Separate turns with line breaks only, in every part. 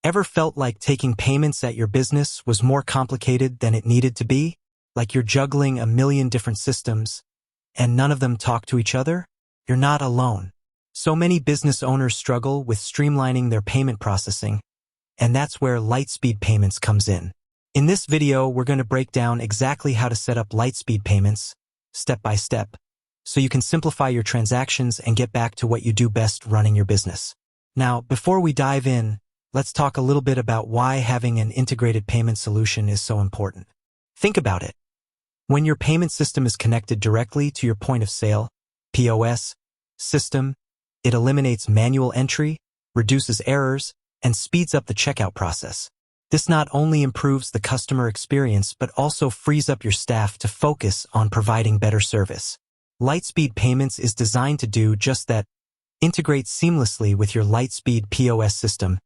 Ever felt like taking payments at your business was more complicated than it needed to be? Like you're juggling a million different systems, and none of them talk to each other? You're not alone. So many business owners struggle with streamlining their payment processing, and that's where Lightspeed Payments comes in. In this video, we're going to break down exactly how to set up Lightspeed Payments, step by step, so you can simplify your transactions and get back to what you do best running your business. Now, before we dive in, let's talk a little bit about why having an integrated payment solution is so important. Think about it. When your payment system is connected directly to your point of sale, POS, system, it eliminates manual entry, reduces errors, and speeds up the checkout process. This not only improves the customer experience but also frees up your staff to focus on providing better service. Lightspeed Payments is designed to do just that, integrate seamlessly with your Lightspeed POS system,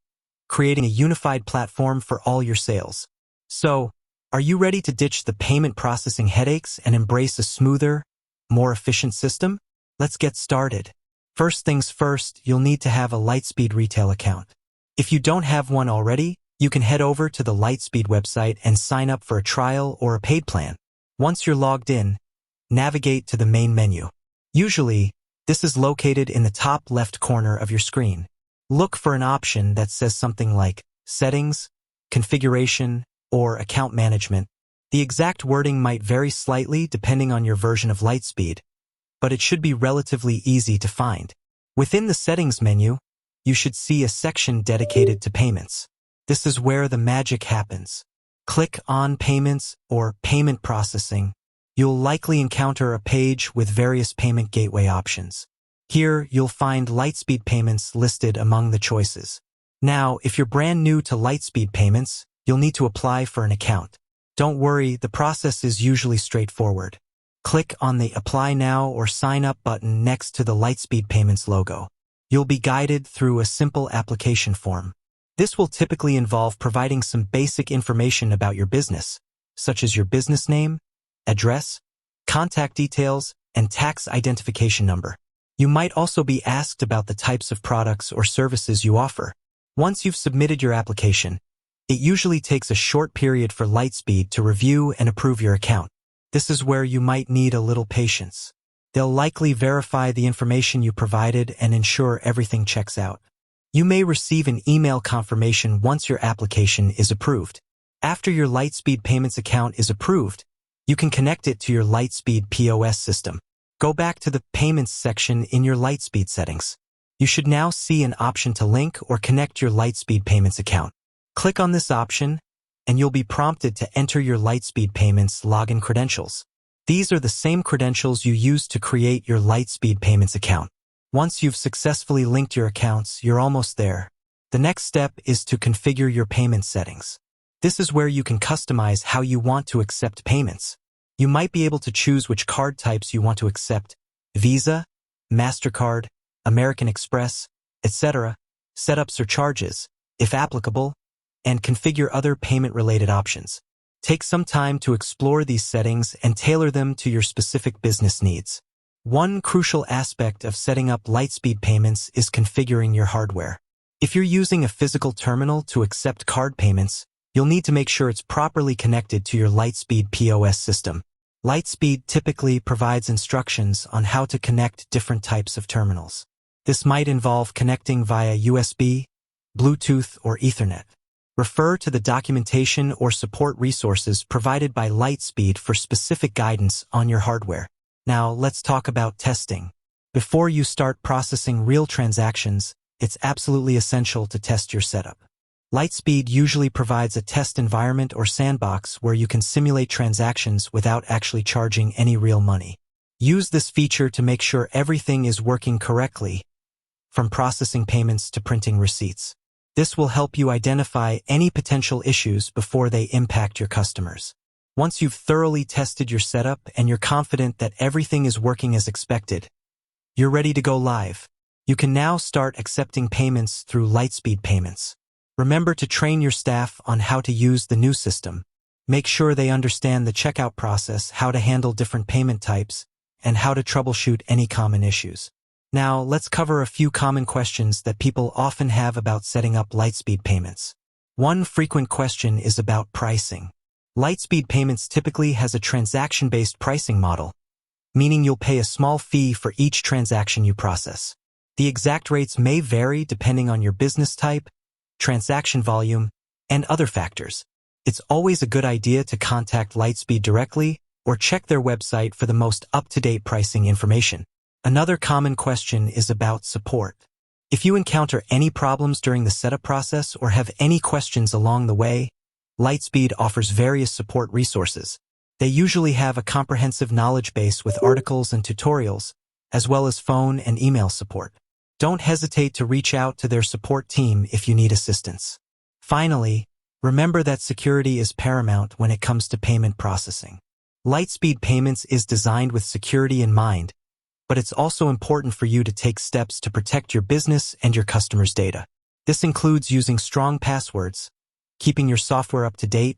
creating a unified platform for all your sales. So, are you ready to ditch the payment processing headaches and embrace a smoother, more efficient system? Let's get started. First things first, you'll need to have a Lightspeed retail account. If you don't have one already, you can head over to the Lightspeed website and sign up for a trial or a paid plan. Once you're logged in, navigate to the main menu. Usually, this is located in the top left corner of your screen. Look for an option that says something like Settings, Configuration, or Account Management. The exact wording might vary slightly depending on your version of Lightspeed, but it should be relatively easy to find. Within the Settings menu, you should see a section dedicated to payments. This is where the magic happens. Click on Payments or Payment Processing. You'll likely encounter a page with various payment gateway options. Here, you'll find Lightspeed Payments listed among the choices. Now, if you're brand new to Lightspeed Payments, you'll need to apply for an account. Don't worry, the process is usually straightforward. Click on the Apply Now or Sign Up button next to the Lightspeed Payments logo. You'll be guided through a simple application form. This will typically involve providing some basic information about your business, such as your business name, address, contact details, and tax identification number. You might also be asked about the types of products or services you offer. Once you've submitted your application, it usually takes a short period for Lightspeed to review and approve your account. This is where you might need a little patience. They'll likely verify the information you provided and ensure everything checks out. You may receive an email confirmation once your application is approved. After your Lightspeed Payments account is approved, you can connect it to your Lightspeed POS system. Go back to the Payments section in your Lightspeed settings. You should now see an option to link or connect your Lightspeed Payments account. Click on this option, and you'll be prompted to enter your Lightspeed Payments login credentials. These are the same credentials you used to create your Lightspeed Payments account. Once you've successfully linked your accounts, you're almost there. The next step is to configure your payment settings. This is where you can customize how you want to accept payments. You might be able to choose which card types you want to accept: Visa, MasterCard, American Express, etc., set up surcharges, if applicable, and configure other payment-related options. Take some time to explore these settings and tailor them to your specific business needs. One crucial aspect of setting up Lightspeed Payments is configuring your hardware. If you're using a physical terminal to accept card payments, you'll need to make sure it's properly connected to your Lightspeed POS system. Lightspeed typically provides instructions on how to connect different types of terminals. This might involve connecting via USB, Bluetooth, or Ethernet. Refer to the documentation or support resources provided by Lightspeed for specific guidance on your hardware. Now, let's talk about testing. Before you start processing real transactions, it's absolutely essential to test your setup. Lightspeed usually provides a test environment or sandbox where you can simulate transactions without actually charging any real money. Use this feature to make sure everything is working correctly, from processing payments to printing receipts. This will help you identify any potential issues before they impact your customers. Once you've thoroughly tested your setup and you're confident that everything is working as expected, you're ready to go live. You can now start accepting payments through Lightspeed Payments. Remember to train your staff on how to use the new system. Make sure they understand the checkout process, how to handle different payment types, and how to troubleshoot any common issues. Now, let's cover a few common questions that people often have about setting up Lightspeed Payments. One frequent question is about pricing. Lightspeed Payments typically has a transaction-based pricing model, meaning you'll pay a small fee for each transaction you process. The exact rates may vary depending on your business type, transaction volume, and other factors. It's always a good idea to contact Lightspeed directly or check their website for the most up-to-date pricing information. Another common question is about support. If you encounter any problems during the setup process or have any questions along the way, Lightspeed offers various support resources. They usually have a comprehensive knowledge base with articles and tutorials, as well as phone and email support. Don't hesitate to reach out to their support team if you need assistance. Finally, remember that security is paramount when it comes to payment processing. Lightspeed Payments is designed with security in mind, but it's also important for you to take steps to protect your business and your customers' data. This includes using strong passwords, keeping your software up to date,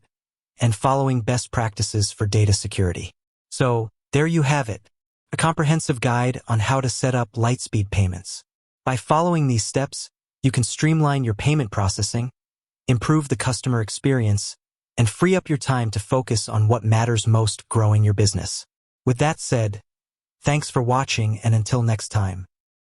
and following best practices for data security. So, there you have it, a comprehensive guide on how to set up Lightspeed Payments. By following these steps, you can streamline your payment processing, improve the customer experience, and free up your time to focus on what matters most growing your business. With that said, thanks for watching, and until next time.